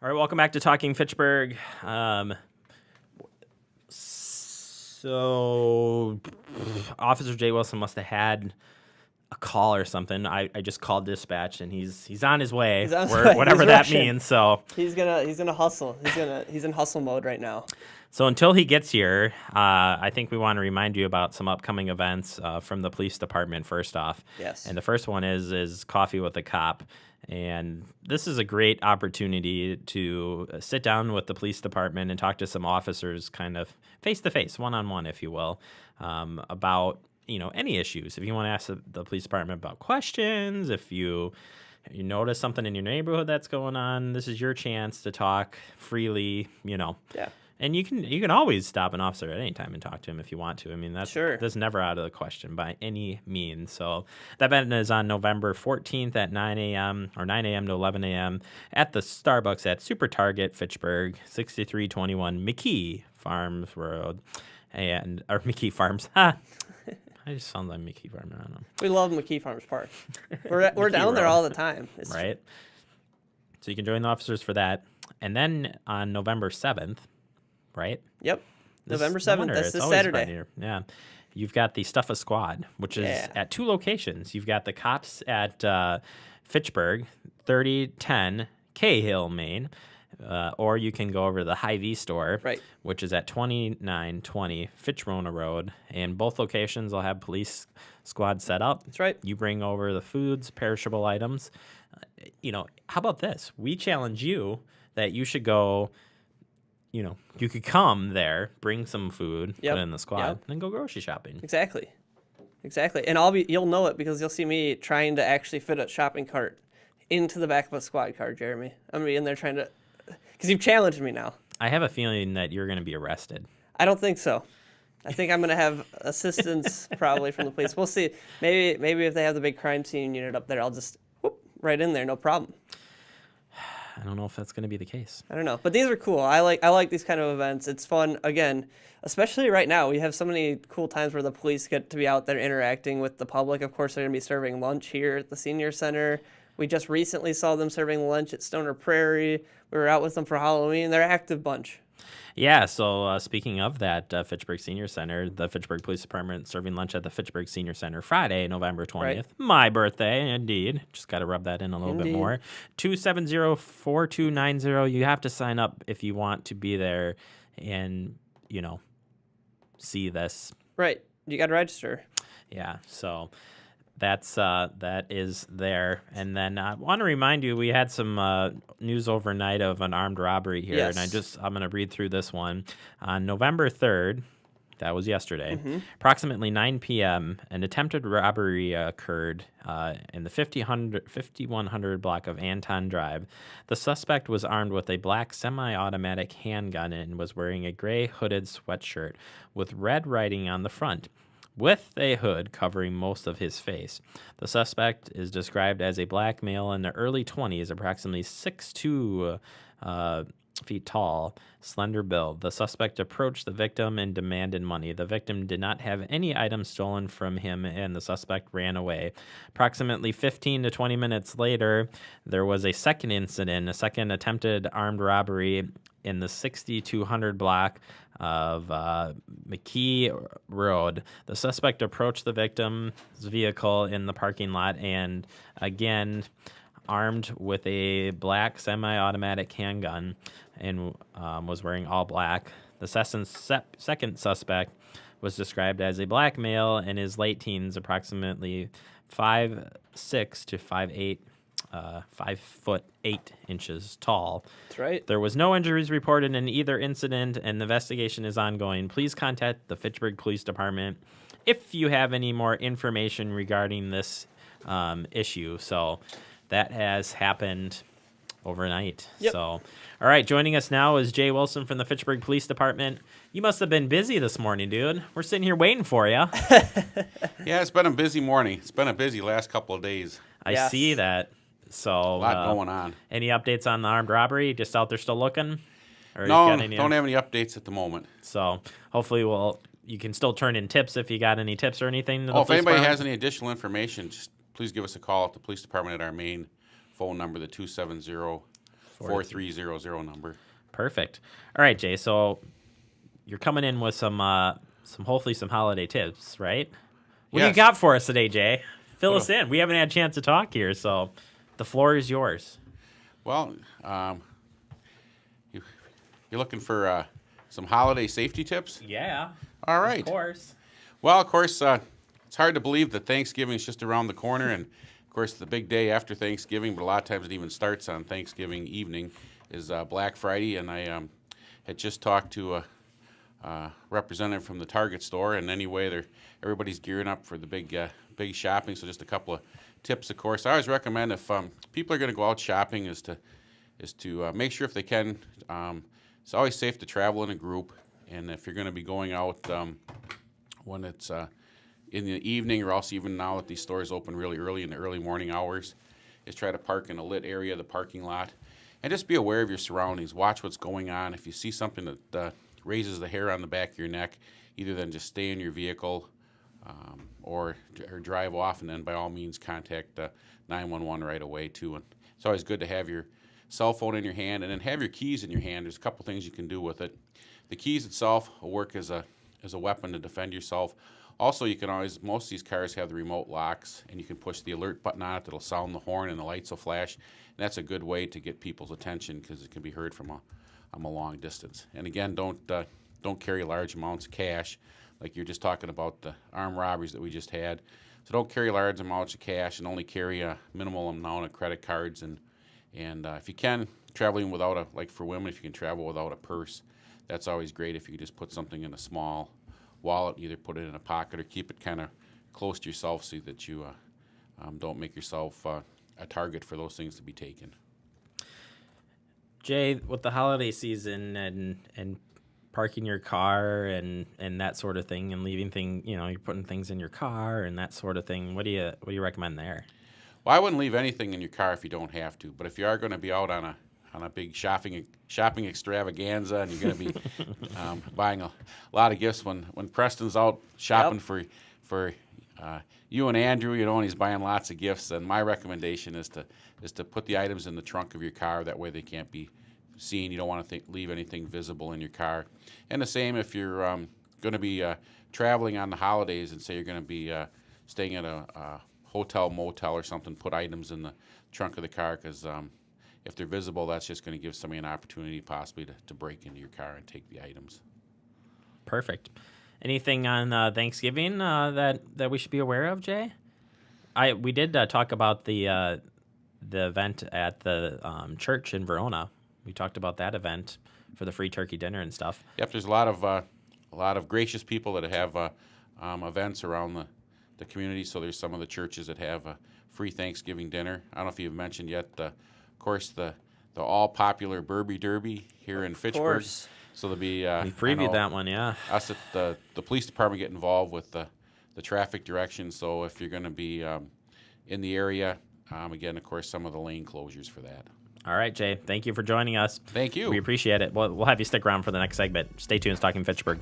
All right, welcome back to Talking Fitchburg. So, Officer Jay Wilson must have had a call or something. I just called dispatch, and he's on his way, He's on his way. whatever He's that rushing. means. So He's gonna hustle. He's in hustle mode right now. So until he gets here, I think we want to remind you about some upcoming events from the police department. First off, Yes. and the first one is Coffee with a Cop, and this is a great opportunity to sit down with the police department and talk to some officers, kind of face to face, one on one, if you will, about any issues. If you want to ask the police department about questions, if you notice something in your neighborhood that's going on, this is your chance to talk freely. Yeah. And you can always stop an officer at any time and talk to him if you want to. I mean, that's never out of the question by any means. So that event is on November 14th at 9 a.m. or 9 a.m. to 11 a.m. at the Starbucks at Super Target, Fitchburg, 6321 McKee Farms Road, or McKee Farms. I just sound like McKee Farm. I don't know. We love McKee Farms Park. We're down there all the time. Right. So you can join the officers for that. And then on November 7th, right? Yep. November 7th. That's this Saturday. Yeah. You've got the Stuff a Squad, which is at two locations. You've got the cops at Fitchburg, 3010 Cahill, Maine, or you can go over to the Hy-Vee store, which is at 2920 Fitchrona Road. And both locations will have police squad set up. That's right. You bring over the foods, perishable items. How about this? We challenge you that you should go. You could come there, bring some food, put it in the squad, and then go grocery shopping. Exactly. And you'll know it because you'll see me trying to actually fit a shopping cart into the back of a squad car, Jeremy. I'm in there trying to, because you've challenged me now. I have a feeling that you're going to be arrested. I don't think so. I think I'm going to have assistance probably from the police. We'll see. Maybe if they have the big crime scene unit up there, I'll just whoop right in there, no problem. I don't know if that's going to be the case. I don't know, but these are cool. I like these kind of events. It's fun. Again, especially right now, we have so many cool times where the police get to be out there interacting with the public. Of course, they're going to be serving lunch here at the senior center. We just recently saw them serving lunch at Stoner Prairie. We were out with them for Halloween. They're an active bunch. Yeah, so speaking of that Fitchburg Senior Center, the Fitchburg Police Department serving lunch at the Fitchburg Senior Center Friday, November 20th. Right. My birthday, indeed. Just got to rub that in a little bit more. 270-4290. You have to sign up if you want to be there and, see this. Right. You got to register. Yeah, so that is there. And then I want to remind you, we had some news overnight of an armed robbery here, and I'm going to read through this one. On November 3rd, that was yesterday, approximately 9 p.m., an attempted robbery occurred in the 5100 block of Anton Drive. The suspect was armed with a black semi-automatic handgun and was wearing a gray hooded sweatshirt with red writing on the front, with a hood covering most of his face. The suspect is described as a black male in the early 20s, approximately 6'2", feet tall, slender build. The suspect approached the victim and demanded money. The victim did not have any items stolen from him, and the suspect ran away. Approximately 15 to 20 minutes later, there was a second incident, a second attempted armed robbery in the 6200 block of McKee Road. The suspect approached the victim's vehicle in the parking lot and, again, armed with a black semi-automatic handgun and was wearing all black. The second suspect was described as a black male in his late teens, approximately 5'6" to 5'8", 5'8" tall. That's right. There was no injuries reported in either incident, and the investigation is ongoing. Please contact the Fitchburg Police Department if you have any more information regarding this issue. So that has happened overnight. Yep. So, all right, joining us now is Jay Wilson from the Fitchburg Police Department. You must have been busy this morning, dude. We're sitting here waiting for you. Yeah, it's been a busy morning. It's been a busy last couple of days. I see that. So a lot going on. Any updates on the armed robbery? Just out there still looking? Or No, don't have any updates at the moment. So hopefully you can still turn in tips if you got any tips or anything. If anybody has any additional information, just please give us a call at the police department at our main phone number, the 4300 number. Perfect. All right, Jay. So you're coming in with some hopefully some holiday tips, right? What do you got for us today, Jay? Fill us in. We haven't had a chance to talk here, so the floor is yours. Well, you're looking for some holiday safety tips? Yeah. All right. Of course. Well, of course, it's hard to believe that Thanksgiving is just around the corner, and of course, the big day after Thanksgiving, but a lot of times it even starts on Thanksgiving evening, is Black Friday, and I had just talked to a representative from the Target store, and anyway, everybody's gearing up for the big shopping. So just a couple of tips, of course. I always recommend if people are going to go out shopping is to make sure if they can. It's always safe to travel in a group, and if you're going to be going out when it's in the evening, or else even now that these stores open really early in the early morning hours, is try to park in a lit area of the parking lot, and just be aware of your surroundings. Watch what's going on. If you see something that raises the hair on the back of your neck, either then just stay in your vehicle or drive off, and then by all means contact 911 right away too. And it's always good to have your cell phone in your hand, and then have your keys in your hand. There's a couple things you can do with it. The keys itself will work as a weapon to defend yourself. Also, you can always, most of these cars have the remote locks, and you can push the alert button on it that'll sound the horn and the lights will flash. And that's a good way to get people's attention because it can be heard from a long distance. And again, don't carry large amounts of cash, like you're just talking about the armed robberies that we just had. So don't carry large amounts of cash, and only carry a minimal amount of credit cards. And if you can, traveling without like for women, if you can travel without a purse, that's always great. If you just put something in a small wallet, either put it in a pocket or keep it kind of close to yourself so that you don't make yourself a target for those things to be taken. Jay, with the holiday season and parking your car and that sort of thing, and leaving you're putting things in your car and that sort of thing, what do you recommend there? Well, I wouldn't leave anything in your car if you don't have to, but if you are going to be out on a big shopping extravaganza, and you're going to be buying a lot of gifts. When Preston's out shopping for you and Andrew, and he's buying lots of gifts. And my recommendation is to put the items in the trunk of your car. That way they can't be seen. You don't want to leave anything visible in your car. And the same if you're going to be traveling on the holidays, and say you're going to be staying at a hotel, motel, or something. Put items in the trunk of the car, because if they're visible, that's just going to give somebody an opportunity possibly to break into your car and take the items. Perfect. Anything on Thanksgiving that we should be aware of, Jay? We did talk about the event at the church in Verona. We talked about that event for the free turkey dinner and stuff. Yep, there's a lot of gracious people that have events around the community. So there's some of the churches that have a free Thanksgiving dinner. I don't know if you've mentioned yet. Of course, the all popular Burby Derby here in Fitchburg. So there'll be we previewed that one, yeah. Us at the police department get involved with the traffic direction. So if you're going to be in the area, again, of course, some of the lane closures for that. All right, Jay. Thank you for joining us. Thank you. We appreciate it. We'll have you stick around for the next segment. Stay tuned. It's Talking Fitchburg.